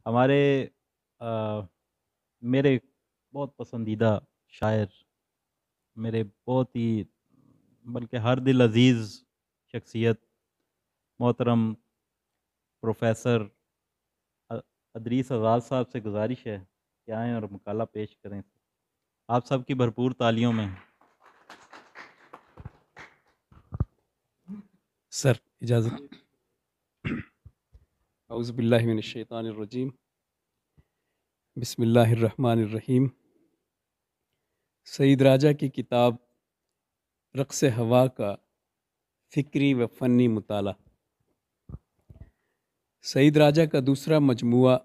ہمارے میرے بہت پسندیدہ شاعر، میرے بہت ہی بلکہ ہر دل عزیز شخصیت محترم پروفیسر ادریس اعزاز صاحب سے گزارش ہے کہ آئیں اور مقالہ پیش کریں۔ آپ سب کی بھرپور تالیوں میں۔ سر اجازت۔ اعوذ باللہ من الشیطان الرجیم، بسم اللہ الرحمن الرحیم۔ سعید راجہ کی کتاب رقص ہوا کا فکری و فنی مطالعہ۔ سعید راجہ کا دوسرا مجموعہ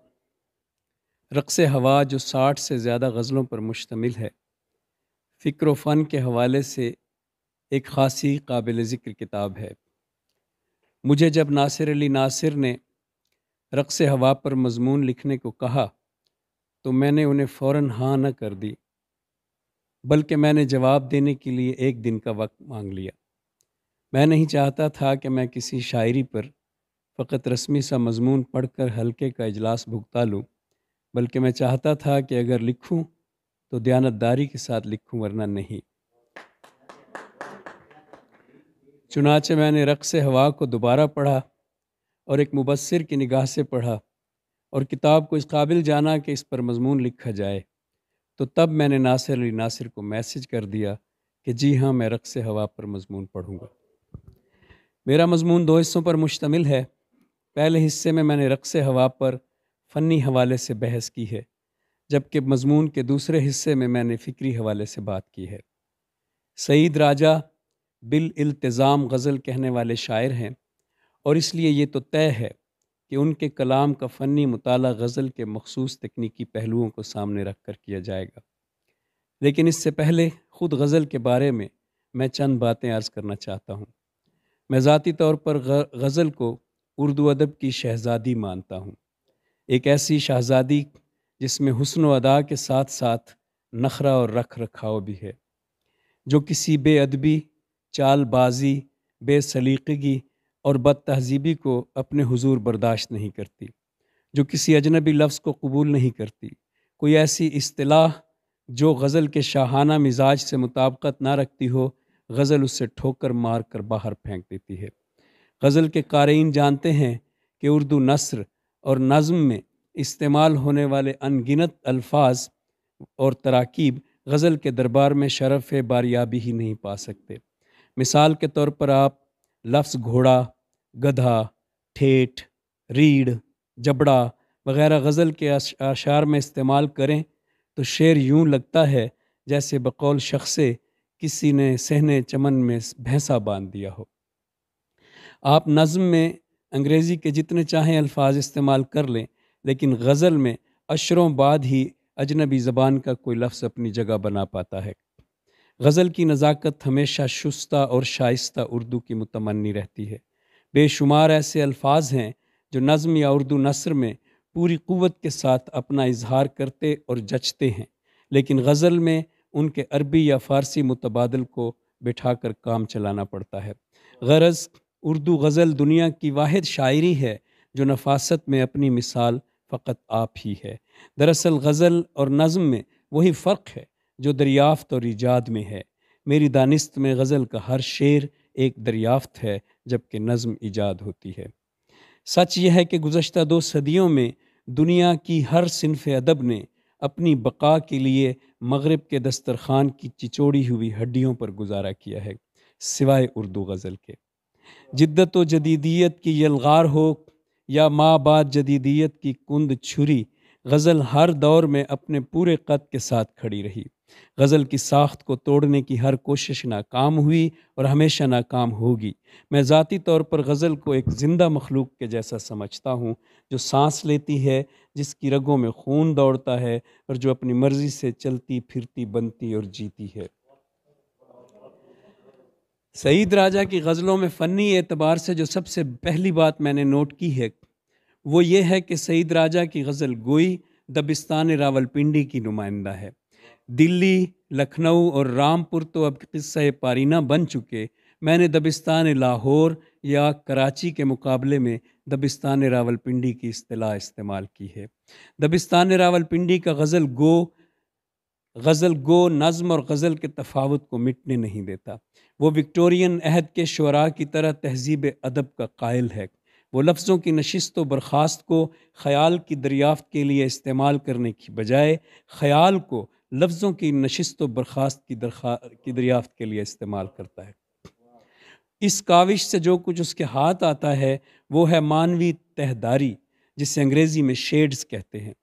رقص ہوا، جو 60 سے زیادہ غزلوں پر مشتمل ہے، فکر و فن کے حوالے سے ایک خاصی قابل ذکر کتاب ہے۔ مجھے جب ناصر علی ناصر نے رقص ہوا پر مضمون لکھنے کو کہا تو میں نے انہیں فوراً ہاں نہ کر دی، بلکہ میں نے جواب دینے کے لیے 1 دن کا وقت مانگ لیا۔ میں نہیں چاہتا تھا کہ میں کسی شاعری پر فقط رسمی سا مضمون پڑھ کر حلقے کا اجلاس بھگتا لوں، بلکہ میں چاہتا تھا کہ اگر لکھوں تو دیانتداری کے ساتھ لکھوں، ورنہ نہیں۔ چنانچہ میں نے رقص ہوا کو دوبارہ پڑھا اور ایک مبصر کی نگاہ سے پڑھا اور کتاب کو اس قابل جانا کہ اس پر مضمون لکھا جائے۔ تو تب میں نے ناصر علی ناصر کو میسج کر دیا کہ جی ہاں، میں رقص ہوا پر مضمون پڑھوں گا۔ میرا مضمون 2 حصوں پر مشتمل ہے۔ پہلے حصے میں نے رقص ہوا پر فنی حوالے سے بحث کی ہے، جبکہ مضمون کے دوسرے حصے میں نے فکری حوالے سے بات کی ہے۔ سعید راجہ بالالتزام غزل کہنے والے شاعر ہیں، اور اس لیے یہ تو طے ہے کہ ان کے کلام کا فنی مطالعہ غزل کے مخصوص تکنیکی پہلوؤں کو سامنے رکھ کر کیا جائے گا۔ لیکن اس سے پہلے خود غزل کے بارے میں چند باتیں عرض کرنا چاہتا ہوں۔ میں ذاتی طور پر غزل کو اردو ادب کی شہزادی مانتا ہوں، ایک ایسی شہزادی جس میں حسن و ادا کے ساتھ ساتھ نخرہ اور رکھ رکھاؤ بھی ہے، جو کسی بے ادبی، چال بازی، بے سلیقگی اور بد تہذیبی کو اپنے حضور برداشت نہیں کرتی، جو کسی اجنبی لفظ کو قبول نہیں کرتی، کوئی ایسی اصطلاح جو غزل کے شاہانہ مزاج سے مطابقت نہ رکھتی ہو، غزل اس سے ٹھوکر مار کر باہر پھینک دیتی ہے۔ غزل کے قارئین جانتے ہیں کہ اردو نثر اور نظم میں استعمال ہونے والے ان گنت الفاظ اور تراکیب غزل کے دربار میں شرف باریابی ہی نہیں پا سکتے۔ مثال کے طور پر آپ لفظ گھوڑا، گدھا، ٹھیٹھ، ریڑھ، جبڑا وغیرہ غزل کے اشعار میں استعمال کریں تو شعر یوں لگتا ہے جیسے بقول شخصے کسی نے صحن چمن میں بھینسا باندھ دیا ہو۔ آپ نظم میں انگریزی کے جتنے چاہیں الفاظ استعمال کر لیں، لیکن غزل میں اشروں بعد ہی اجنبی زبان کا کوئی لفظ اپنی جگہ بنا پاتا ہے۔ غزل کی نزاکت ہمیشہ شستہ اور شائستہ اردو کی متمنی رہتی ہے۔ بے شمار ایسے الفاظ ہیں جو نظم یا اردو نثر میں پوری قوت کے ساتھ اپنا اظہار کرتے اور جچتے ہیں، لیکن غزل میں ان کے عربی یا فارسی متبادل کو بٹھا کر کام چلانا پڑتا ہے۔ غرض اردو غزل دنیا کی واحد شاعری ہے جو نفاست میں اپنی مثال فقط آپ ہی ہے۔ دراصل غزل اور نظم میں وہی فرق ہے جو دریافت اور ایجاد میں ہے۔ میری دانست میں غزل کا ہر شعر ایک دریافت ہے، جبکہ نظم ایجاد ہوتی ہے۔ سچ یہ ہے کہ گزشتہ 2 صدیوں میں دنیا کی ہر صنف ادب نے اپنی بقا کے لیے مغرب کے دسترخوان کی چچوڑی ہوئی ہڈیوں پر گزارا کیا ہے، سوائے اردو غزل کے۔ جدت و جدیدیت کی یلغار ہو یا ماں بعد جدیدیت کی کند چھری، غزل ہر دور میں اپنے پورے قد کے ساتھ کھڑی رہی۔ غزل کی ساخت کو توڑنے کی ہر کوشش ناکام ہوئی اور ہمیشہ ناکام ہوگی۔ میں ذاتی طور پر غزل کو ایک زندہ مخلوق کے جیسا سمجھتا ہوں، جو سانس لیتی ہے، جس کی رگوں میں خون دوڑتا ہے اور جو اپنی مرضی سے چلتی پھرتی بنتی اور جیتی ہے۔ سعید راجہ کی غزلوں میں فنی اعتبار سے جو سب سے پہلی بات میں نے نوٹ کی ہے وہ یہ ہے کہ سعید راجہ کی غزل گوئی دبستان راولپنڈی کی نمائندہ ہے۔ دلی، لکھنؤ اور رامپور تو اب قصہ پارینہ بن چکے، میں نے دبستان لاہور یا کراچی کے مقابلے میں دبستان راولپنڈی کی اصطلاح استعمال کی ہے۔ دبستان راولپنڈی کا غزل گو نظم اور غزل کے تفاوت کو مٹنے نہیں دیتا۔ وہ وکٹورین عہد کے شعراء کی طرح تہذیب ادب کا قائل ہے۔ وہ لفظوں کی نشست و برخاست کو خیال کی دریافت کے لیے استعمال کرنے کی بجائے خیال کو لفظوں کی نشست و برخاست کی دریافت کے لیے استعمال کرتا ہے۔ اس کاوش سے جو کچھ اس کے ہاتھ آتا ہے وہ ہے مانوی تہداری، جسے انگریزی میں شیڈز کہتے ہیں۔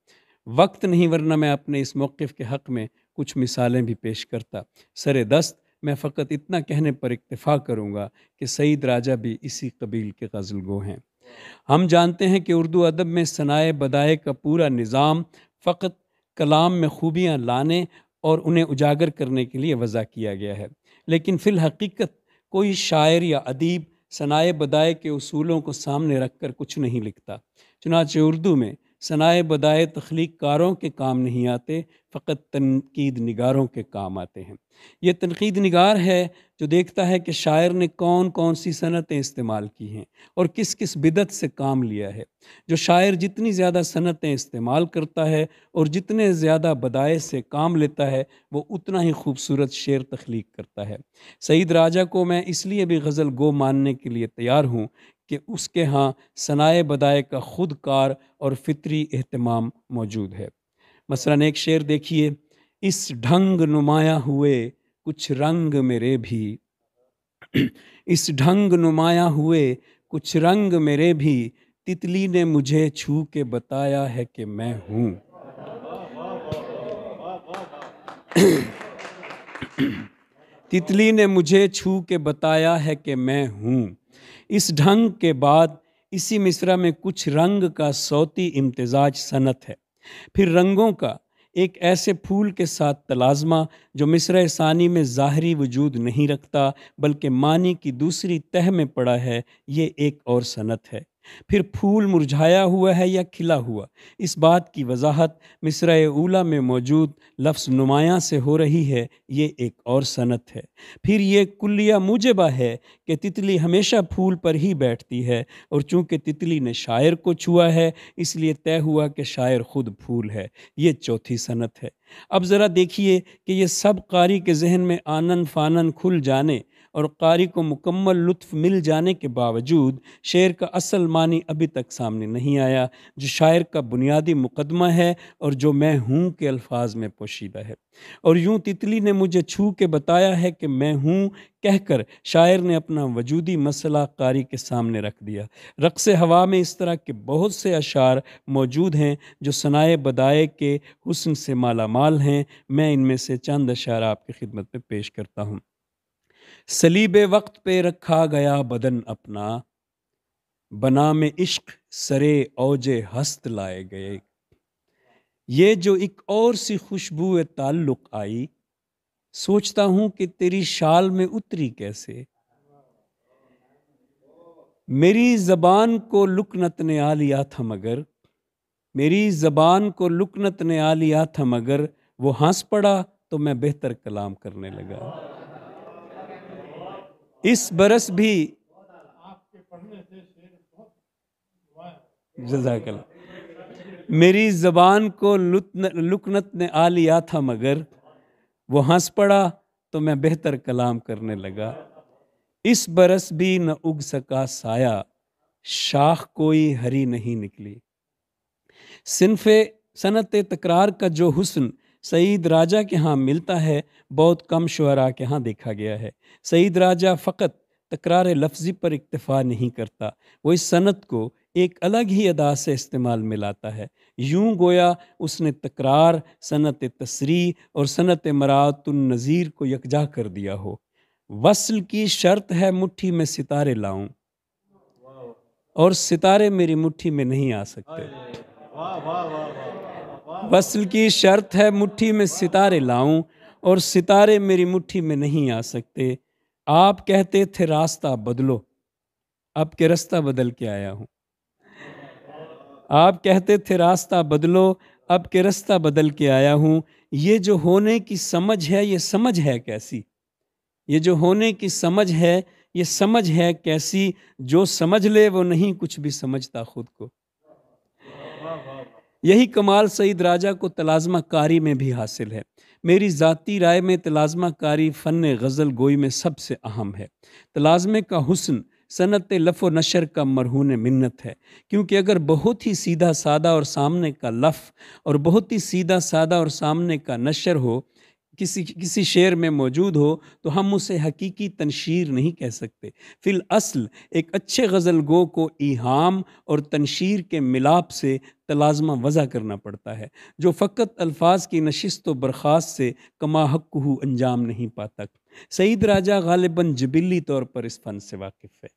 وقت نہیں، ورنہ میں اپنے اس موقف کے حق میں کچھ مثالیں بھی پیش کرتا۔ سر دست میں فقط اتنا کہنے پر اکتفا کروں گا کہ سعید راجہ بھی اسی قبیل کے غزل گو ہیں۔ ہم جانتے ہیں کہ اردو ادب میں ثنائے بدائے کا پورا نظام فقط کلام میں خوبیاں لانے اور انہیں اجاگر کرنے کے لیے وضع کیا گیا ہے، لیکن فی الحقیقت کوئی شاعر یا ادیب ثنائے بدائے کے اصولوں کو سامنے رکھ کر کچھ نہیں لکھتا۔ چنانچہ اردو میں ثنائے بدائے تخلیق کاروں کے کام نہیں آتے، فقط تنقید نگاروں کے کام آتے ہیں۔ یہ تنقید نگار ہے جو دیکھتا ہے کہ شاعر نے کون کون سی صنعتیں استعمال کی ہیں اور کس کس بدعت سے کام لیا ہے۔ جو شاعر جتنی زیادہ صنعتیں استعمال کرتا ہے اور جتنے زیادہ بدائع سے کام لیتا ہے وہ اتنا ہی خوبصورت شعر تخلیق کرتا ہے۔ سعید راجہ کو میں اس لیے بھی غزل گو ماننے کے لیے تیار ہوں کہ اس کے ہاں ثنائے بدائع کا خود کار اور فطری اہتمام موجود ہے۔ مثلاً ایک شعر دیکھیے: اس ڈھنگ نمایاں ہوئے کچھ رنگ میرے بھی، اس ڈھنگ نمایاں ہوئے کچھ رنگ میرے بھی، تتلی نے مجھے چھو کے بتایا ہے کہ میں ہوں۔ تتلی نے مجھے چھو کے بتایا ہے کہ میں ہوں۔ اس ڈھنگ کے بعد اسی مصرع میں کچھ رنگ کا صوتی امتزاج صنعت ہے، پھر رنگوں کا ایک ایسے پھول کے ساتھ تلازمہ جو مصرع ثانی میں ظاہری وجود نہیں رکھتا بلکہ معنی کی دوسری تہہ میں پڑا ہے، یہ ایک اور صنعت ہے۔ پھر پھول مرجھایا ہوا ہے یا کھلا ہوا، اس بات کی وضاحت مصرع اولیٰ میں موجود لفظ نمایاں سے ہو رہی ہے، یہ ایک اور صنعت ہے۔ پھر یہ کلیہ موجبہ ہے کہ تتلی ہمیشہ پھول پر ہی بیٹھتی ہے، اور چونکہ تتلی نے شاعر کو چھوا ہے اس لیے طے ہوا کہ شاعر خود پھول ہے، یہ چوتھی صنعت ہے۔ اب ذرا دیکھیے کہ یہ سب قاری کے ذہن میں آنن فانن کھل جانے اور قاری کو مکمل لطف مل جانے کے باوجود شعر کا اصل معنی ابھی تک سامنے نہیں آیا، جو شاعر کا بنیادی مقدمہ ہے اور جو میں ہوں کے الفاظ میں پوشیدہ ہے۔ اور یوں تتلی نے مجھے چھو کے بتایا ہے کہ میں ہوں کہہ کر شاعر نے اپنا وجودی مسئلہ قاری کے سامنے رکھ دیا۔ رقص ہوا میں اس طرح کے بہت سے اشعار موجود ہیں جو ثنائے بدائع کے حسن سے مالا مال ہیں۔ میں ان میں سے چند اشعار آپ کی خدمت میں پیش کرتا ہوں۔ صلیب وقت پہ رکھا گیا بدن اپنا، بنام عشق سرے اوج ہست لائے گئے۔ یہ جو ایک اور سی خوشبو تعلق آئی، سوچتا ہوں کہ تیری شال میں اتری کیسے۔ میری زبان کو لکنت نے آ لیا تھا مگر، میری زبان کو لکنت نے آ لیا تھا مگر، وہ ہنس پڑا تو میں بہتر کلام کرنے لگا۔ اس برس بھی جزاک اللہ، میری زبان کو لکنت نے آ لیا تھا مگر، وہ ہنس پڑا تو میں بہتر کلام کرنے لگا۔ اس برس بھی نہ اگ سکا سایہ، شاخ کوئی ہری نہیں نکلی۔ صنعت تکرار کا جو حسن سعید راجہ کے ہاں ملتا ہے بہت کم شعراء کے ہاں دیکھا گیا ہے۔ سعید راجہ فقط تکرار لفظی پر اکتفا نہیں کرتا، وہ اس صنعت کو ایک الگ ہی ادا سے استعمال میں لاتا ہے۔ یوں گویا اس نے تکرار، صنعت تصریح اور صنعت مراعات النظیر کو یکجا کر دیا ہو۔ وصل کی شرط ہے مٹھی میں ستارے لاؤں، اور ستارے میری مٹھی میں نہیں آ سکتے۔ وصل کی شرط ہے مٹھی میں ستارے لاؤں، اور ستارے میری مٹھی میں نہیں آ سکتے۔ آپ کہتے تھے راستہ بدلو، اب کے راستہ بدل کے آیا ہوں۔ آپ کہتے تھے راستہ بدلو، اب کے راستہ بدل کے آیا ہوں۔ یہ جو ہونے کی سمجھ ہے، یہ سمجھ ہے کیسی؟ یہ جو ہونے کی سمجھ ہے، یہ سمجھ ہے کیسی، جو سمجھ لے وہ نہیں کچھ بھی سمجھتا خود کو۔ یہی کمال سعید راجہ کو تلازمہ کاری میں بھی حاصل ہے۔ میری ذاتی رائے میں تلازمہ کاری فن غزل گوئی میں سب سے اہم ہے۔ تلازمے کا حسن صنعت لف و نشر کا مرہون منت ہے، کیونکہ اگر بہت ہی سیدھا سادہ اور سامنے کا لف اور بہت ہی سیدھا سادہ اور سامنے کا نشر ہو، کسی شعر میں موجود ہو، تو ہم اسے حقیقی تنشیر نہیں کہہ سکتے۔ فی الاصل ایک اچھے غزل گو کو ایہام اور تنشیر کے ملاپ سے تلازمہ وضع کرنا پڑتا ہے، جو فقط الفاظ کی نشست و برخاست سے کما حقہ انجام نہیں پاتا۔ سعید راجہ غالباً جبلی طور پر اس فن سے واقف ہے۔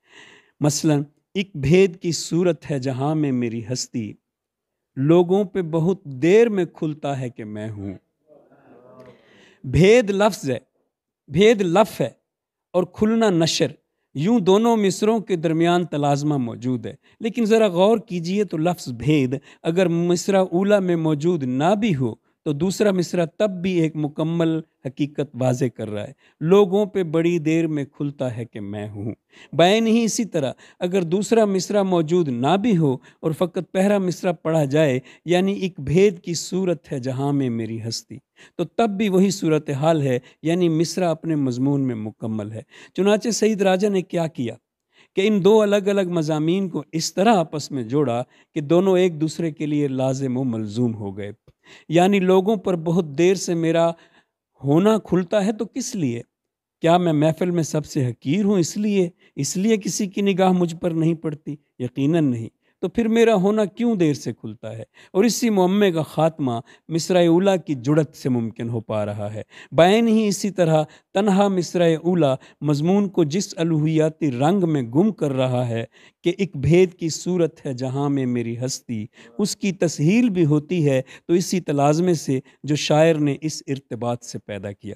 مثلاً ایک بھید کی صورت ہے جہاں میں میری ہستی، لوگوں پہ بہت دیر میں کھلتا ہے کہ میں ہوں۔ بھید لفظ ہے، بھید لف ہے اور کھلنا نشر، یوں دونوں مصروں کے درمیان تلازمہ موجود ہے۔ لیکن ذرا غور کیجئے تو لفظ بھید اگر مصرع اولیٰ میں موجود نہ بھی ہو تو دوسرا مصرع تب بھی ایک مکمل حقیقت واضح کر رہا ہے، لوگوں پہ بڑی دیر میں کھلتا ہے کہ میں ہوں۔ بعین ہی اسی طرح اگر دوسرا مصرع موجود نہ بھی ہو اور فقط پہلا مصرع پڑھا جائے، یعنی ایک بھید کی صورت ہے جہاں میں میری ہستی، تو تب بھی وہی صورتحال ہے، یعنی مصرع اپنے مضمون میں مکمل ہے۔ چنانچہ سعید راجہ نے کیا کیا کہ ان دو الگ الگ مضامین کو اس طرح آپس میں جوڑا کہ دونوں ایک دوسرے کے لیے لازم و ملزوم ہو گئے۔ یعنی لوگوں پر بہت دیر سے میرا ہونا کھلتا ہے تو کس لیے؟ کیا میں محفل میں سب سے حقیر ہوں اس لیے کسی کی نگاہ مجھ پر نہیں پڑتی؟ یقیناً نہیں۔ تو پھر میرا ہونا کیوں دیر سے کھلتا ہے؟ اور اسی معمے کا خاتمہ مصرع اولیٰ کی جڑت سے ممکن ہو پا رہا ہے۔ بعین ہی اسی طرح تنہا مصرع اولیٰ مضمون کو جس الوہیاتی رنگ میں گم کر رہا ہے کہ ایک بھید کی صورت ہے جہاں میں میری ہستی، اس کی تسہیل بھی ہوتی ہے تو اسی تلازمے سے جو شاعر نے اس ارتباط سے پیدا کیا۔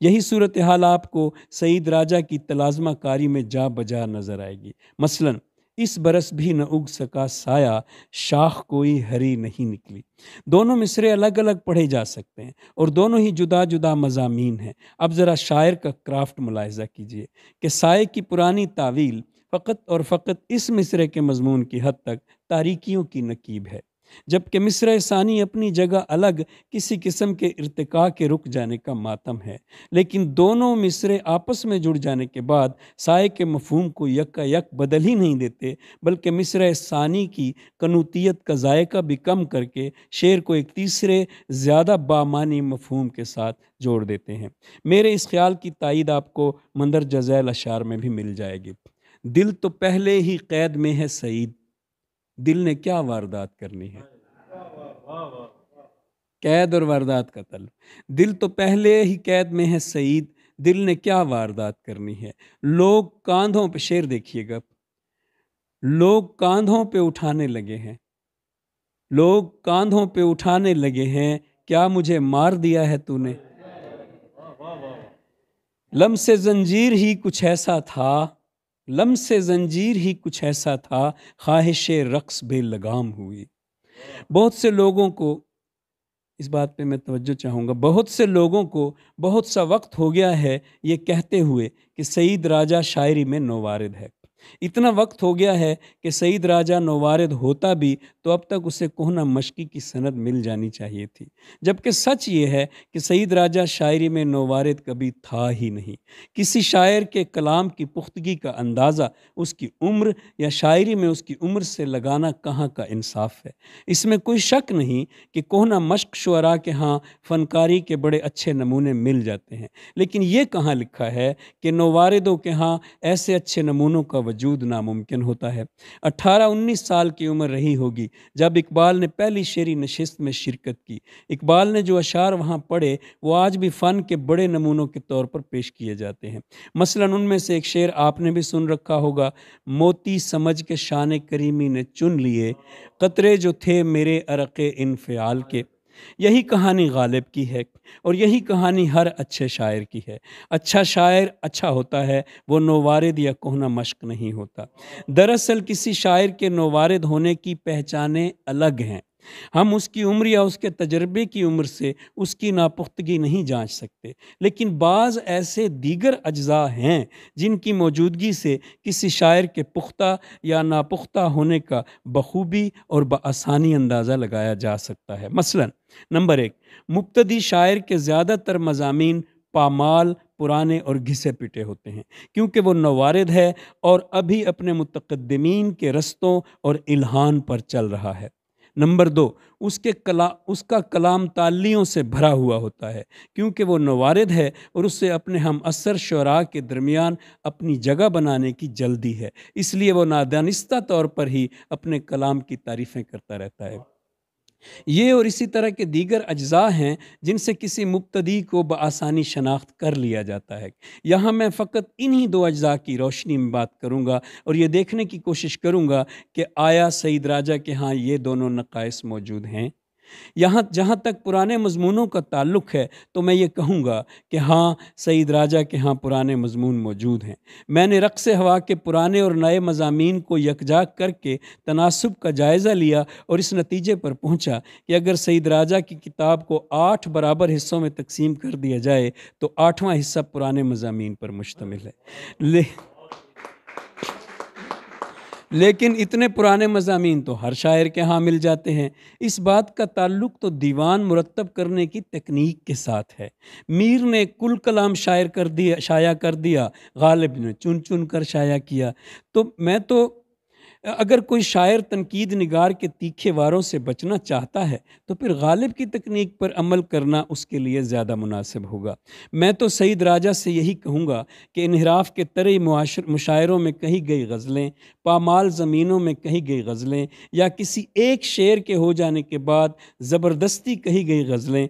یہی صورتحال آپ کو سعید راجہ کی تلازمہ کاری میں جا بجا نظر آئے گی۔ مثلاً اس برس بھی نہ اگ سکا سایہ، شاخ کوئی ہری نہیں نکلی۔ دونوں مصرے الگ الگ پڑھے جا سکتے ہیں اور دونوں ہی جدا جدا مضامین ہیں۔ اب ذرا شاعر کا کرافٹ ملاحظہ کیجئے کہ سائے کی پرانی تعویل فقط اور فقط اس مصرے کے مضمون کی حد تک تاریکیوں کی نکیب ہے، جبکہ مصرع ثانی اپنی جگہ الگ کسی قسم کے ارتقاء کے رک جانے کا ماتم ہے۔ لیکن دونوں مصرے آپس میں جڑ جانے کے بعد سائے کے مفہوم کو یکا یک بدل ہی نہیں دیتے، بلکہ مصرع ثانی کی قنوتیت کا ذائقہ بھی کم کر کے شعر کو ایک تیسرے زیادہ بامانی مفہوم کے ساتھ جوڑ دیتے ہیں۔ میرے اس خیال کی تائید آپ کو مندرجہ ذیل اشعار میں بھی مل جائے گی۔ دل تو پہلے ہی قید میں ہے سعید، دل نے کیا واردات کرنی ہے؟ قید اور واردات کا تعلق۔ دل تو پہلے ہی قید میں ہے سعید، دل نے کیا واردات کرنی ہے۔ لوگ کاندھوں پہ، شعر دیکھیے گا، لوگ کاندھوں پہ اٹھانے لگے ہیں، لوگ کاندھوں پہ اٹھانے لگے ہیں، کیا مجھے مار دیا ہے تو نے؟ لمس زنجیر ہی کچھ ایسا تھا، لمس زنجیر ہی کچھ ایسا تھا، خواہش رقص بے لگام ہوئی۔ بہت سے لوگوں کو، اس بات پہ میں توجہ چاہوں گا، بہت سے لوگوں کو بہت سا وقت ہو گیا ہے یہ کہتے ہوئے کہ سعید راجہ شاعری میں نووارد ہے۔ اتنا وقت ہو گیا ہے کہ سعید راجہ نووارد ہوتا بھی تو اب تک اسے کہنا مشقی کی سند مل جانی چاہیے تھی، جبکہ سچ یہ ہے کہ سعید راجہ شاعری میں نووارد کبھی تھا ہی نہیں۔ کسی شاعر کے کلام کی پختگی کا اندازہ اس کی عمر یا شاعری میں اس کی عمر سے لگانا کہاں کا انصاف ہے۔ اس میں کوئی شک نہیں کہ کہنا مشق شعراء کے ہاں فنکاری کے بڑے اچھے نمونے مل جاتے ہیں، لیکن یہ کہاں لکھا ہے کہ نوواردوں کے ہاں ایسے اچھے نمونوں کا وجود ناممکن ہوتا ہے۔ 18-19 سال کی عمر رہی ہوگی جب اقبال نے پہلی شعری نشست میں شرکت کی۔ اقبال نے جو اشعار وہاں پڑھے وہ آج بھی فن کے بڑے نمونوں کے طور پر پیش کیے جاتے ہیں۔ مثلاً ان میں سے ایک شعر آپ نے بھی سن رکھا ہوگا، موتی سمجھ کے شان کریمی نے چن لیے، قطرے جو تھے میرے عرق انفعال کے۔ یہی کہانی غالب کی ہے اور یہی کہانی ہر اچھے شاعر کی ہے۔ اچھا شاعر اچھا ہوتا ہے، وہ نووارد یا کہنا مشق نہیں ہوتا۔ دراصل کسی شاعر کے نووارد ہونے کی پہچانیں الگ ہیں۔ ہم اس کی عمر یا اس کے تجربے کی عمر سے اس کی ناپختگی نہیں جانچ سکتے، لیکن بعض ایسے دیگر اجزاء ہیں جن کی موجودگی سے کسی شاعر کے پختہ یا ناپختہ ہونے کا بخوبی اور بآسانی اندازہ لگایا جا سکتا ہے۔ مثلا نمبر 1، مبتدی شاعر کے زیادہ تر مضامین پامال، پرانے اور گھسے پٹے ہوتے ہیں، کیونکہ وہ نوارد ہے اور ابھی اپنے متقدمین کے رستوں اور الہان پر چل رہا ہے۔ نمبر 2، اس کا کلام تعلیوں سے بھرا ہوا ہوتا ہے، کیونکہ وہ نوارد ہے اور اسے اپنے ہم عصر شعراء کے درمیان اپنی جگہ بنانے کی جلدی ہے، اس لیے وہ نادانستہ طور پر ہی اپنے کلام کی تعریفیں کرتا رہتا ہے۔ یہ اور اسی طرح کے دیگر اجزاء ہیں جن سے کسی مبتدی کو بآسانی شناخت کر لیا جاتا ہے۔ یہاں میں فقط انہی 2 اجزاء کی روشنی میں بات کروں گا اور یہ دیکھنے کی کوشش کروں گا کہ آیا سعید راجہ کے ہاں یہ دونوں نقائص موجود ہیں۔ جہاں تک پرانے مضمونوں کا تعلق ہے تو میں یہ کہوں گا کہ ہاں، سعید راجہ کے ہاں پرانے مضمون موجود ہیں۔ میں نے رقص ہوا کے پرانے اور نئے مضامین کو یکجا کر کے تناسب کا جائزہ لیا اور اس نتیجے پر پہنچا کہ اگر سعید راجہ کی کتاب کو 8 برابر حصوں میں تقسیم کر دیا جائے تو 8واں حصہ پرانے مضامین پر مشتمل ہے۔ لیکن اتنے پرانے مضامین تو ہر شاعر کے ہاں مل جاتے ہیں۔ اس بات کا تعلق تو دیوان مرتب کرنے کی تکنیک کے ساتھ ہے۔ میر نے کل کلام شائع کر دیا، غالب نے چن چن کر شائع کیا۔ تو اگر کوئی شاعر تنقید نگار کے تیکھے واروں سے بچنا چاہتا ہے تو پھر غالب کی تکنیک پر عمل کرنا اس کے لیے زیادہ مناسب ہوگا۔ میں تو سعید راجہ سے یہی کہوں گا کہ انحراف کے ترے مشاعروں میں کہی گئی غزلیں، پامال زمینوں میں کہی گئی غزلیں، یا کسی ایک شعر کے ہو جانے کے بعد زبردستی کہی گئی غزلیں،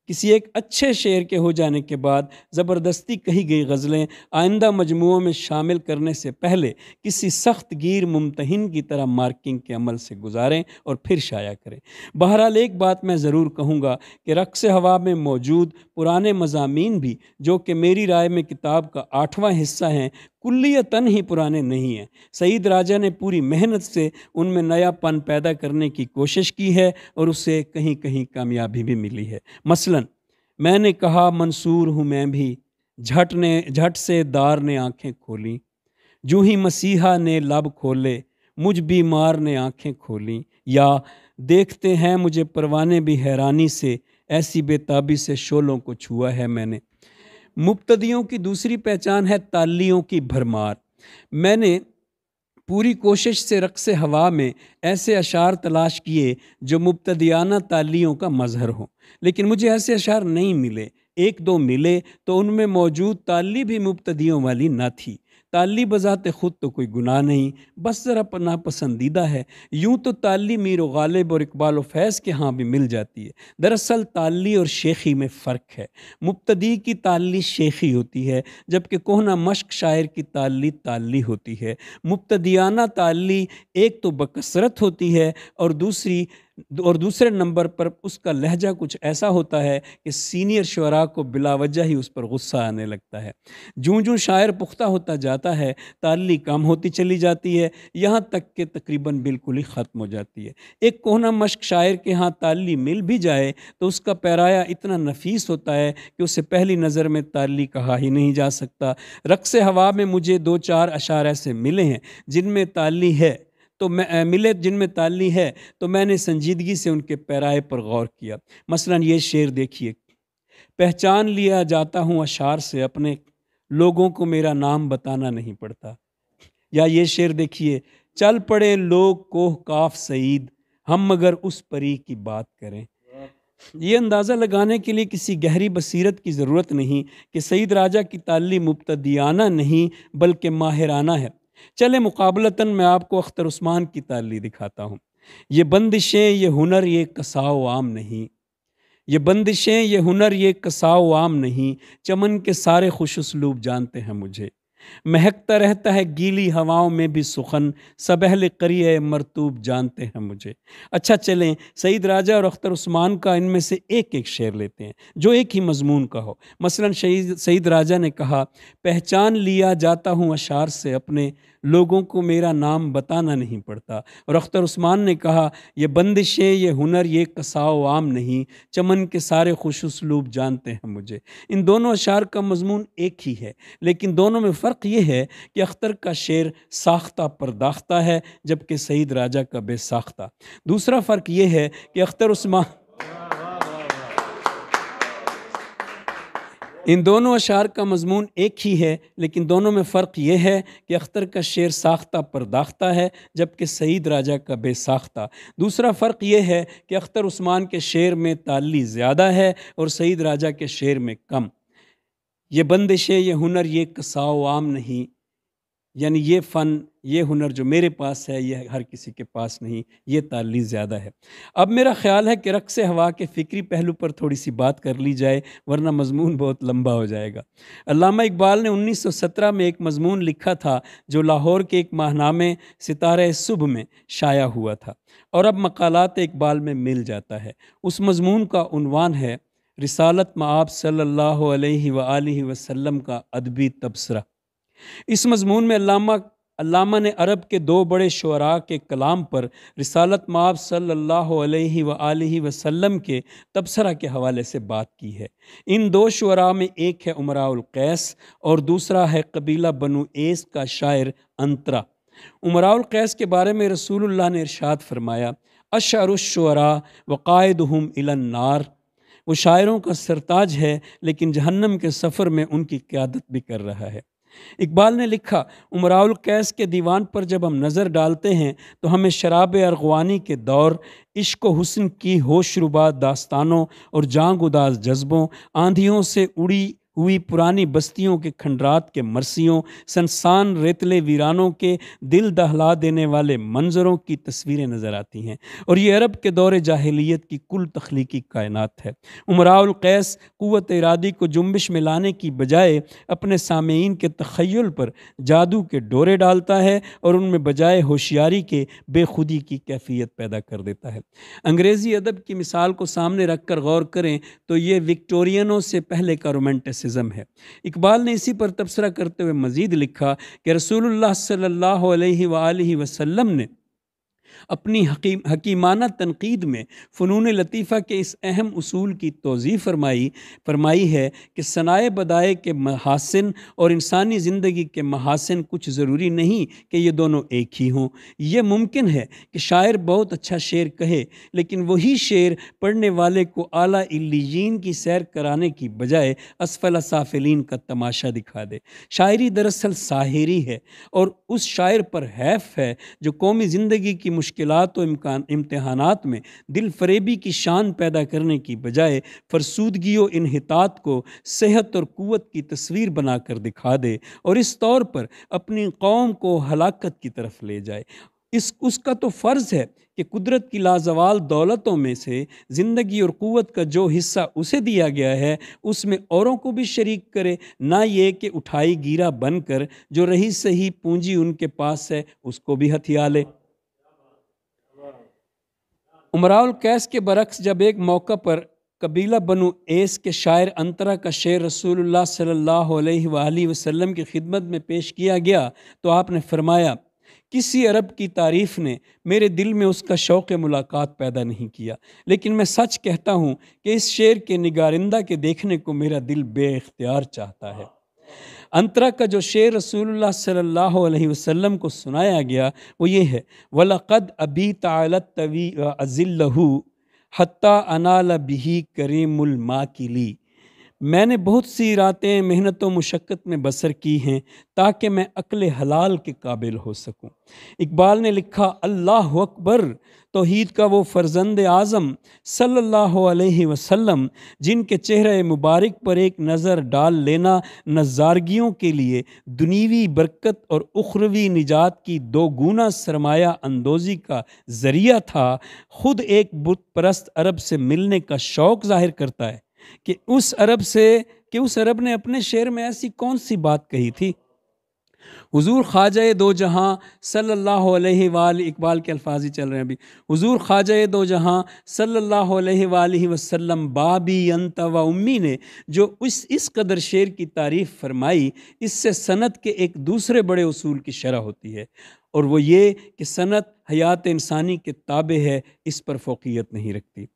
کسی ایک اچھے شعر کے ہو جانے کے بعد زبردستی کہی گئی غزلیں آئندہ مجموعوں میں شامل کرنے سے پہلے کسی سخت گیر ممتحن کی طرح مارکنگ کے عمل سے گزاریں اور پھر شائع کریں۔ بہرحال ایک بات میں ضرور کہوں گا کہ رقص ہوا میں موجود پرانے مضامین بھی، جو کہ میری رائے میں کتاب کا 8واں حصہ ہیں، کلیتاً ہی پرانے نہیں ہیں۔ سعید راجہ نے پوری محنت سے ان میں نیا پن پیدا کرنے کی کوشش کی ہے اور اسے کہیں کہیں کامیابی بھی ملی ہے۔ مثلاً میں نے کہا منصور ہوں میں بھی، جھٹ سے دار نے آنکھیں کھولیں، جو ہی مسیحا نے لب کھولے، مجھ بیمار نے آنکھیں کھولیں، یا دیکھتے ہیں مجھے پروانے بھی حیرانی سے، ایسی بے تابی سے شعلوں کو چھوا ہے میں نے۔ مبتدیوں کی دوسری پہچان ہے تالیوں کی بھرمار۔ میں نے پوری کوشش سے رقص ہوا میں ایسے اشعار تلاش کیے جو مبتدیانہ تالیوں کا مظہر ہوں، لیکن مجھے ایسے اشعار نہیں ملے۔ 1-2 ملے تو ان میں موجود تالی بھی مبتدیوں والی نہ تھی۔ تالی بذات خود تو کوئی گناہ نہیں، بس ذرا ناپسندیدہ ہے۔ یوں تو تالی میر و غالب اور اقبال و فیض کے ہاں بھی مل جاتی ہے۔ دراصل تالی اور شیخی میں فرق ہے۔ مبتدی کی تالی شیخی ہوتی ہے، جبکہ کہنہ مشق شاعر کی تالی ہوتی ہے۔ مبتدیانہ تالی ایک تو بکثرت ہوتی ہے اور دوسرے نمبر پر اس کا لہجہ کچھ ایسا ہوتا ہے کہ سینئر شعراء کو بلا وجہ ہی اس پر غصہ آنے لگتا ہے۔ جوں شاعر پختہ ہوتا جاتا ہے، تالی کم ہوتی چلی جاتی ہے، یہاں تک کہ تقریباً بالکل ہی ختم ہو جاتی ہے۔ ایک کہنہ مشق شاعر کے ہاں تالی مل بھی جائے تو اس کا پیرایا اتنا نفیس ہوتا ہے کہ اسے پہلی نظر میں تالی کہا ہی نہیں جا سکتا۔ رقص ہوا میں مجھے 2-4 اشعار ایسے ملے ہیں جن میں تالی ہے تو میں نے سنجیدگی سے ان کے پیرائے پر غور کیا۔ مثلاً یہ شعر دیکھیے، پہچان لیا جاتا ہوں اشعار سے اپنے، لوگوں کو میرا نام بتانا نہیں پڑتا۔ یا یہ شعر دیکھیے، چل پڑے لوگ کوہ کاف سعید، ہم مگر اس پری کی بات کریں۔ یہ اندازہ لگانے کے لیے کسی گہری بصیرت کی ضرورت نہیں کہ سعید راجہ کی تالی مبتدیانہ نہیں بلکہ ماہرانہ ہے۔ چلے مقابلتاً میں آپ کو اختر عثمان کی تالی دکھاتا ہوں۔ یہ بندشیں یہ ہنر یہ کساؤ عام نہیں، یہ بندشیں یہ ہنر یہ کساؤ عام نہیں، چمن کے سارے خوش اسلوب جانتے ہیں مجھے۔ مہکتا رہتا ہے گیلی ہواؤں میں بھی سخن، سب اہل قریہ مرطوب جانتے ہیں مجھے۔ اچھا چلیں سعید راجہ اور اختر عثمان کا ان میں سے ایک ایک شعر لیتے ہیں جو ایک ہی مضمون کا ہو۔ مثلا سعید راجہ نے کہا، پہچان لیا جاتا ہوں اشعار سے اپنے، لوگوں کو میرا نام بتانا نہیں پڑتا۔ اور اختر عثمان نے کہا، یہ بندشیں یہ ہنر یہ قصاؤ عام نہیں، چمن کے سارے خوش اسلوب جانتے ہیں مجھے۔ ان دونوں اشعار کا مضمون ایک ہی ہے، لیکن دونوں میں فرق یہ ہے کہ اختر کا شعر ساختہ پرداختہ ہے جبکہ سعید راجہ کا بے ساختہ۔ دوسرا فرق یہ ہے کہ اختر عثمان ان دونوں اشعار کا مضمون ایک ہی ہے، لیکن دونوں میں فرق یہ ہے کہ اختر کا شعر ساختہ پرداختہ ہے جبکہ سعید راجہ کا بے ساختہ۔ دوسرا فرق یہ ہے کہ اختر عثمان کے شعر میں تعلی زیادہ ہے اور سعید راجہ کے شعر میں کم۔ یہ بندشیں یہ ہنر یہ قصاؤ عام نہیں، یعنی یہ فن یہ ہنر جو میرے پاس ہے یہ ہر کسی کے پاس نہیں، یہ تعلی زیادہ ہے۔ اب میرا خیال ہے کہ رقص ہوا کے فکری پہلو پر تھوڑی سی بات کر لی جائے، ورنہ مضمون بہت لمبا ہو جائے گا۔ علامہ اقبال نے 1917 میں ایک مضمون لکھا تھا جو لاہور کے ایک ماہنامے ستارہ صبح میں شائع ہوا تھا اور اب مقالات اقبال میں مل جاتا ہے۔ اس مضمون کا عنوان ہے رسالت مآب صلی اللہ علیہ وآلہ وسلم کا ادبی تبصرہ۔ اس مضمون میں علامہ نے عرب کے دو بڑے شعراء کے کلام پر رسالت مآب صلی اللہ علیہ وآلہ وسلم کے تبصرہ کے حوالے سے بات کی ہے۔ ان دو شعراء میں ایک ہے امراء القیس اور دوسرا ہے قبیلہ بنو ایس کا شاعر انترا۔ امراء القیس کے بارے میں رسول اللہ نے ارشاد فرمایا، اشعر الشعراء وقائدہم الی النار، وہ شاعروں کا سرتاج ہے لیکن جہنم کے سفر میں ان کی قیادت بھی کر رہا ہے۔ اقبال نے لکھا، امراء القیس کے دیوان پر جب ہم نظر ڈالتے ہیں تو ہمیں شراب ارغوانی کے دور، عشق و حسن کی ہوش ربا داستانوں اور جاں گداز جذبوں، آندھیوں سے اڑی ہوئی پرانی بستیوں کے کھنڈرات کے مرثیوں، سنسان ریتلے ویرانوں کے دل دہلا دینے والے منظروں کی تصویریں نظر آتی ہیں، اور یہ عرب کے دور جاہلیت کی کل تخلیقی کائنات ہے۔ امراء القیس قوت ارادی کو جنبش میں لانے کی بجائے اپنے سامعین کے تخیل پر جادو کے ڈورے ڈالتا ہے اور ان میں بجائے ہوشیاری کے بے خودی کی کیفیت پیدا کر دیتا ہے۔ انگریزی ادب کی مثال کو سامنے رکھ کر غور کریں تو یہ وکٹورینوں سے پہلے کا رومانٹسزم ہے۔ اقبال نے اسی پر تبصرہ کرتے ہوئے مزید لکھا کہ رسول اللہ صلی اللہ علیہ وآلہ وسلم نے اپنی حکیمانہ تنقید میں فنون لطیفہ کے اس اہم اصول کی توضیح فرمائی ہے کہ ثنائے بدائے کے محاسن اور انسانی زندگی کے محاسن کچھ ضروری نہیں کہ یہ دونوں ایک ہی ہوں۔ یہ ممکن ہے کہ شاعر بہت اچھا شعر کہے لیکن وہی شعر پڑھنے والے کو اعلیٰ علیین کی سیر کرانے کی بجائے اسفل سافلین کا تماشا دکھا دے۔ شاعری دراصل ساحری ہے، اور اس شاعر پر حیف ہے جو قومی زندگی کی مشکلات و امتحانات میں دل فریبی کی شان پیدا کرنے کی بجائے فرسودگی و انحطاط کو صحت اور قوت کی تصویر بنا کر دکھا دے اور اس طور پر اپنی قوم کو ہلاکت کی طرف لے جائے۔ اس کا تو فرض ہے کہ قدرت کی لازوال دولتوں میں سے زندگی اور قوت کا جو حصہ اسے دیا گیا ہے اس میں اوروں کو بھی شریک کرے، نہ یہ کہ اٹھائی گیرا بن کر جو رہی سہی پونجی ان کے پاس ہے اس کو بھی ہتھیا لے۔ امراء القیس کے برعکس جب ایک موقع پر قبیلہ بنو ایس کے شاعر انترا کا شعر رسول اللہ صلی اللہ علیہ وآلہ وسلم کی خدمت میں پیش کیا گیا تو آپ نے فرمایا، کسی عرب کی تعریف نے میرے دل میں اس کا شوق ملاقات پیدا نہیں کیا، لیکن میں سچ کہتا ہوں کہ اس شعر کے نگارندہ کے دیکھنے کو میرا دل بے اختیار چاہتا ہے۔ انترا کا جو شعر رسول اللہ صلی اللہ علیہ وسلم کو سنایا گیا وہ یہ ہے، وَلَقَدْ أَبِيتَ عَلَى الطَّوِي أَزِلَّهُ حَتَّى أَنَالَ بِهِ كَرِيمُ الْمَاكِلِ، میں نے بہت سی راتیں محنت و مشقت میں بسر کی ہیں تاکہ میں عقل حلال کے قابل ہو سکوں۔ اقبال نے لکھا، اللہ اکبر، توحید کا وہ فرزند اعظم صلی اللہ علیہ وسلم جن کے چہرہ مبارک پر ایک نظر ڈال لینا نظارگیوں کے لیے دنیوی برکت اور اخروی نجات کی دو گنا سرمایہ اندوزی کا ذریعہ تھا، خود ایک بت پرست عرب سے ملنے کا شوق ظاہر کرتا ہے کہ اس عرب نے اپنے شعر میں ایسی کون سی بات کہی تھی حضور خواجہ دو جہاں صلی اللہ علیہ وآلہ، اقبال کے الفاظ ہی چل رہے ہیں ابھی، حضور خواجہ دو جہاں صلی اللہ علیہ وآلہ وسلم بابی انت و امی نے جو اس قدر شعر کی تعریف فرمائی، اس سے سند کے ایک دوسرے بڑے اصول کی شرح ہوتی ہے، اور وہ یہ کہ سند حیات انسانی کے تابع ہے، اس پر فوقیت نہیں رکھتی۔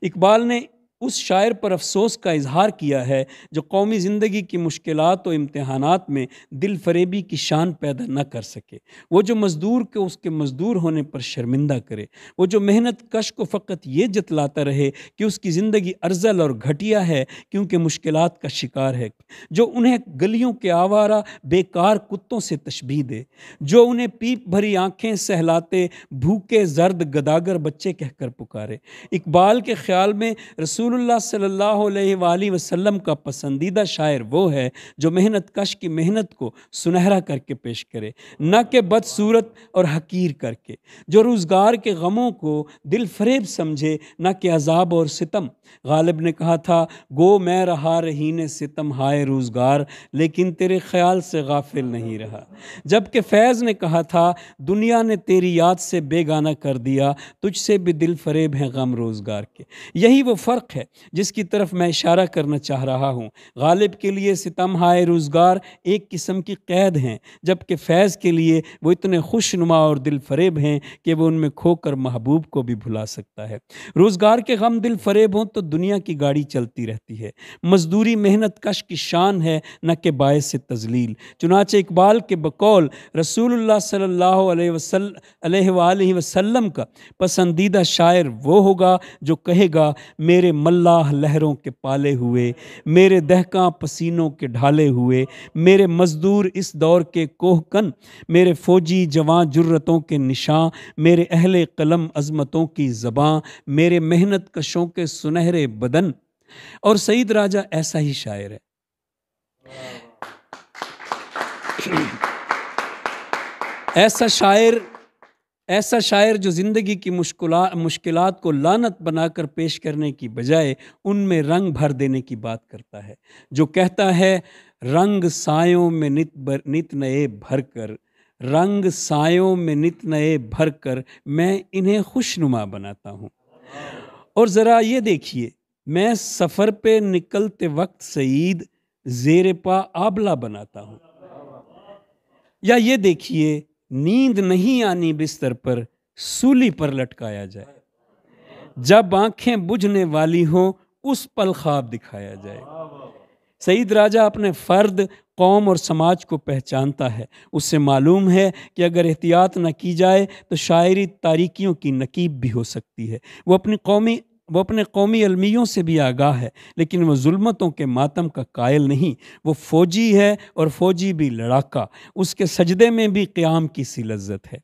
اقبال نے اس شاعر پر افسوس کا اظہار کیا ہے جو قومی زندگی کی مشکلات و امتحانات میں دل فریبی کی شان پیدا نہ کر سکے، وہ جو مزدور کو اس کے مزدور ہونے پر شرمندہ کرے، وہ جو محنت کش کو فقط یہ جتلاتا رہے کہ اس کی زندگی ارذل اور گھٹیا ہے کیونکہ مشکلات کا شکار ہے، جو انہیں گلیوں کے آوارہ بیکار کتوں سے تشبیہ دے، جو انہیں پیپ بھری آنکھیں سہلاتے بھوکے زرد گداگر بچے کہہ کر پکارے۔ اقبال کے خیال میں رسول اللہ صلی اللہ علیہ وآلہ وسلم کا پسندیدہ شاعر وہ ہے جو محنت کش کی محنت کو سنہرا کر کے پیش کرے، نہ کہ بدصورت اور حقیر کر کے، جو روزگار کے غموں کو دل فریب سمجھے نہ کہ عذاب اور ستم۔ غالب نے کہا تھا، گو میں رہا رہین ستم ہائے روزگار، لیکن تیرے خیال سے غافل نہیں رہا۔ جبکہ فیض نے کہا تھا، دنیا نے تیری یاد سے بیگانہ کر دیا، تجھ سے بھی دل فریب ہیں غم روزگار کے۔ یہی وہ فرق ہے جس کی طرف میں اشارہ کرنا چاہ رہا ہوں۔ غالب کے لیے ستم ہائے روزگار ایک قسم کی قید ہیں، جبکہ فیض کے لیے وہ اتنے خوش نما اور دل فریب ہیں کہ وہ ان میں کھو کر محبوب کو بھی بھلا سکتا ہے۔ روزگار کے غم دل فریب ہوں تو دنیا کی گاڑی چلتی رہتی ہے۔ مزدوری محنت کش کی شان ہے نہ کہ باعث تذلیل۔ چنانچہ اقبال کے بقول رسول اللہ صلی اللہ علیہ وآلہ وسلم کا پسندیدہ شاعر وہ ہوگا جو کہے گا، میرے ملاح لہروں کے پالے ہوئے، میرے دہکاں پسینوں کے ڈھالے ہوئے، میرے مزدور اس دور کے کوہ کن، میرے فوجی جواں جرتوں کے نشاں، میرے اہل قلم عظمتوں کی زباں، میرے محنت کشوں کے سنہرے بدن۔ اور سعید راجہ ایسا ہی شاعر ہے۔ ایسا شاعر جو زندگی کی مشکلات کو لعنت بنا کر پیش کرنے کی بجائے ان میں رنگ بھر دینے کی بات کرتا ہے، جو کہتا ہے، رنگ سایوں میں نت نئے بھر کر، رنگ سایوں میں نت نئے بھر کر میں انہیں خوشنما بناتا ہوں۔ اور ذرا یہ دیکھیے، میں سفر پہ نکلتے وقت سعید زیر پا آبلہ بناتا ہوں۔ یا یہ دیکھیے، نیند نہیں آنی بستر پر، سولی پر لٹکایا جائے، جب آنکھیں بجھنے والی ہوں اس پل خواب دکھایا جائے۔ سعید راجہ اپنے فرد، قوم اور سماج کو پہچانتا ہے۔ اس سے معلوم ہے کہ اگر احتیاط نہ کی جائے تو شاعری تاریکیوں کی نقیب بھی ہو سکتی ہے۔ وہ اپنے قومی المیوں سے بھی آگاہ ہے، لیکن وہ ظلمتوں کے ماتم کا قائل نہیں۔ وہ فوجی ہے اور فوجی بھی لڑاکا، اس کے سجدے میں بھی قیام کی سی لذت ہے۔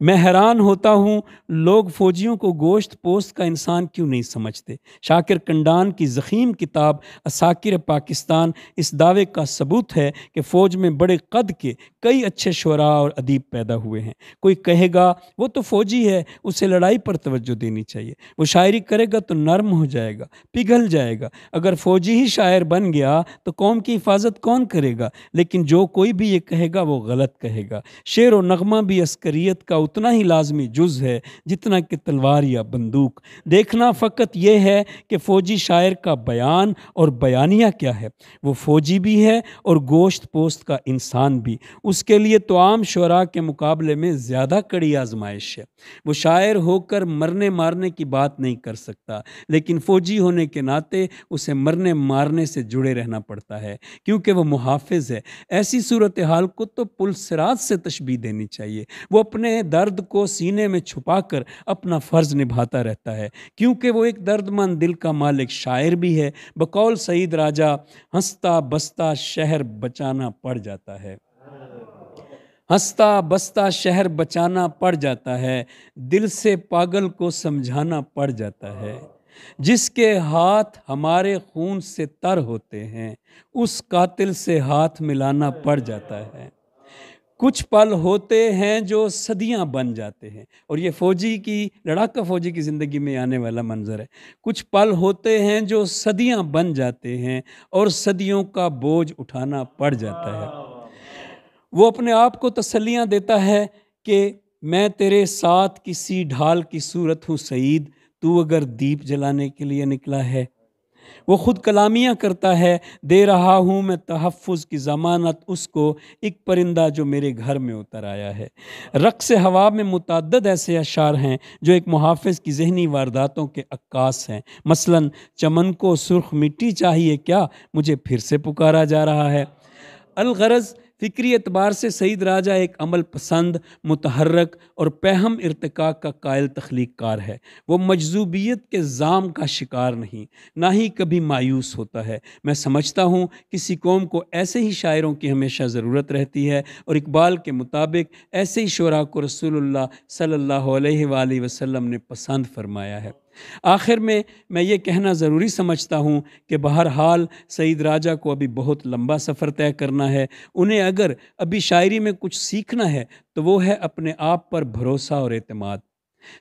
میں حیران ہوتا ہوں لوگ فوجیوں کو گوشت پوست کا انسان کیوں نہیں سمجھتے۔ شاکر کنڈان کی ضخیم کتاب عساکر پاکستان اس دعوے کا ثبوت ہے کہ فوج میں بڑے قد کے کئی اچھے شعراء اور ادیب پیدا ہوئے ہیں۔ کوئی کہے گا وہ تو فوجی ہے، اسے لڑائی پر توجہ دینی چاہیے، وہ شاعری کرے گا تو نرم ہو جائے گا، پگھل جائے گا۔ اگر فوجی ہی شاعر بن گیا تو قوم کی حفاظت کون کرے گا؟ لیکن جو کوئی بھی یہ کہے گا وہ غلط کہے گا۔ شعر و نغمہ بھی عسکریت کا اتنا ہی لازمی جز ہے جتنا کہ تلوار یا بندوق۔ دیکھنا فقط یہ ہے کہ فوجی شاعر کا بیان اور بیانیہ کیا ہے۔ وہ فوجی بھی ہے اور گوشت پوست کا انسان بھی۔ اس کے لیے تو عام شعراء کے مقابلے میں زیادہ کڑی آزمائش ہے۔ وہ شاعر ہو کر مرنے مارنے کی بات نہیں کر سکتا، لیکن فوجی ہونے کے ناطے اسے مرنے مارنے سے جڑے رہنا پڑتا ہے، کیونکہ وہ محافظ ہے۔ ایسی صورتحال کو تو پل صراط سے تشبیہ دینی چاہیے۔ وہ اپنے درد کو سینے میں چھپا کر اپنا فرض نبھاتا رہتا ہے، کیونکہ وہ ایک درد مند دل کا مالک شاعر بھی ہے۔ بقول سعید راجہ، ہنستا بستا شہر بچانا پڑ جاتا ہے، ہنستا بستا شہر بچانا پڑ جاتا ہے، دل سے پاگل کو سمجھانا پڑ جاتا ہے۔ جس کے ہاتھ ہمارے خون سے تر ہوتے ہیں، اس قاتل سے ہاتھ ملانا پڑ جاتا ہے۔ کچھ پل ہوتے ہیں جو صدیاں بن جاتے ہیں، اور یہ فوجی کی، لڑاکا فوجی کی زندگی میں آنے والا منظر ہے۔ کچھ پل ہوتے ہیں جو صدیاں بن جاتے ہیں اور صدیوں کا بوجھ اٹھانا پڑ جاتا ہے۔ وہ اپنے آپ کو تسلیاں دیتا ہے کہ میں تیرے ساتھ کسی ڈھال کی صورت ہوں سعید، تو اگر دیپ جلانے کے لیے نکلا ہے۔ وہ خود کلامیاں کرتا ہے، دے رہا ہوں میں تحفظ کی ضمانت اس کو، ایک پرندہ جو میرے گھر میں اتر آیا ہے۔ رقص ہوا میں متعدد ایسے اشعار ہیں جو ایک محافظ کی ذہنی وارداتوں کے عکاس ہیں۔ مثلاً چمن کو سرخ مٹی چاہیے کیا، مجھے پھر سے پکارا جا رہا ہے۔ الغرض فکری اعتبار سے سعید راجہ ایک عمل پسند، متحرک اور پہم ارتقاء کا قائل تخلیق کار ہے۔ وہ مجذوبیت کے زام کا شکار نہیں، نہ ہی کبھی مایوس ہوتا ہے۔ میں سمجھتا ہوں کسی قوم کو ایسے ہی شاعروں کی ہمیشہ ضرورت رہتی ہے، اور اقبال کے مطابق ایسے ہی شعراء کو رسول اللہ صلی اللہ علیہ وآلہ وسلم نے پسند فرمایا ہے۔ آخر میں یہ کہنا ضروری سمجھتا ہوں کہ بہرحال سعید راجہ کو ابھی بہت لمبا سفر طے کرنا ہے۔ انہیں اگر ابھی شاعری میں کچھ سیکھنا ہے تو وہ ہے اپنے آپ پر بھروسہ اور اعتماد۔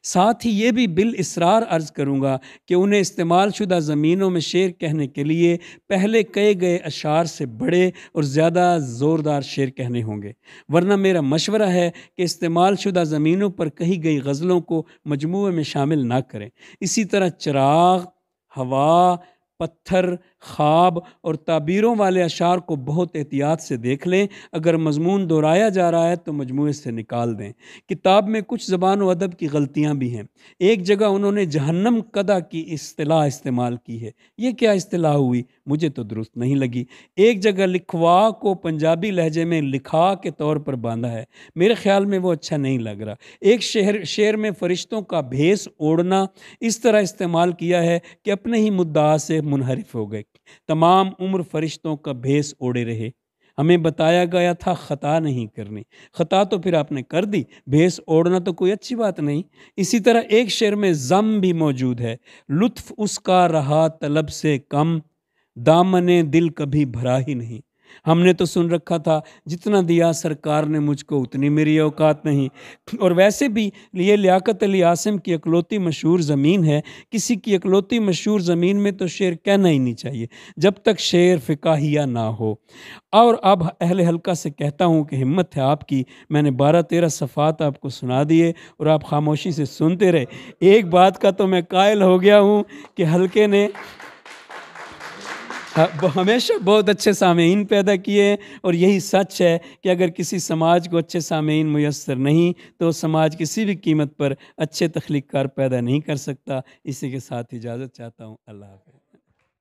ساتھ ہی یہ بھی بالاصرار عرض کروں گا کہ انہیں استعمال شدہ زمینوں میں شعر کہنے کے لیے پہلے کہے گئے اشعار سے بڑے اور زیادہ زوردار شعر کہنے ہوں گے، ورنہ میرا مشورہ ہے کہ استعمال شدہ زمینوں پر کہی گئی غزلوں کو مجموعے میں شامل نہ کریں۔ اسی طرح چراغ، ہوا، پتھر، خواب اور تعبیروں والے اشعار کو بہت احتیاط سے دیکھ لیں۔ اگر مضمون دہرایا جا رہا ہے تو مجموعے سے نکال دیں۔ کتاب میں کچھ زبان و ادب کی غلطیاں بھی ہیں۔ ایک جگہ انہوں نے جہنم قدح کی اصطلاح استعمال کی ہے، یہ کیا اصطلاح ہوئی؟ مجھے تو درست نہیں لگی۔ ایک جگہ لکھوا کو پنجابی لہجے میں لکھا کے طور پر باندھا ہے، میرے خیال میں وہ اچھا نہیں لگ رہا۔ ایک شعر میں فرشتوں کا بھیس اوڑھنا اس طرح استعمال کیا ہے کہ اپنے ہی مدعا سے منحرف ہو گئے۔ تمام عمر فرشتوں کا بھیس اوڑھے رہے، ہمیں بتایا گیا تھا خطا نہیں کرنی، خطا تو پھر آپ نے کر دی، بھیس اوڑھنا تو کوئی اچھی بات نہیں۔ اسی طرح ایک شعر میں ضم بھی موجود ہے، لطف اس کا رہا طلب سے کم، دامن دل کبھی بھرا ہی نہیں۔ ہم نے تو سن رکھا تھا جتنا دیا سرکار نے مجھ کو اتنی میری اوقات نہیں۔ اور ویسے بھی یہ لیاقت علی عاصم کی اکلوتی مشہور زمین ہے، کسی کی اکلوتی مشہور زمین میں تو شعر کہنا ہی نہیں چاہیے جب تک شعر فقاہیہ نہ ہو۔ اور اب اہل حلقہ سے کہتا ہوں کہ ہمت ہے آپ کی، میں نے 12-13 صفحات آپ کو سنا دیے اور آپ خاموشی سے سنتے رہے۔ ایک بات کا تو میں قائل ہو گیا ہوں کہ حلقے نے ہمیشہ بہت اچھے سامعین پیدا کیے ہیں، اور یہی سچ ہے کہ اگر کسی سماج کو اچھے سامعین میسر نہیں تو سماج کسی بھی قیمت پر اچھے تخلیق کار پیدا نہیں کر سکتا۔ اسی کے ساتھ اجازت چاہتا ہوں، اللہ حافظ۔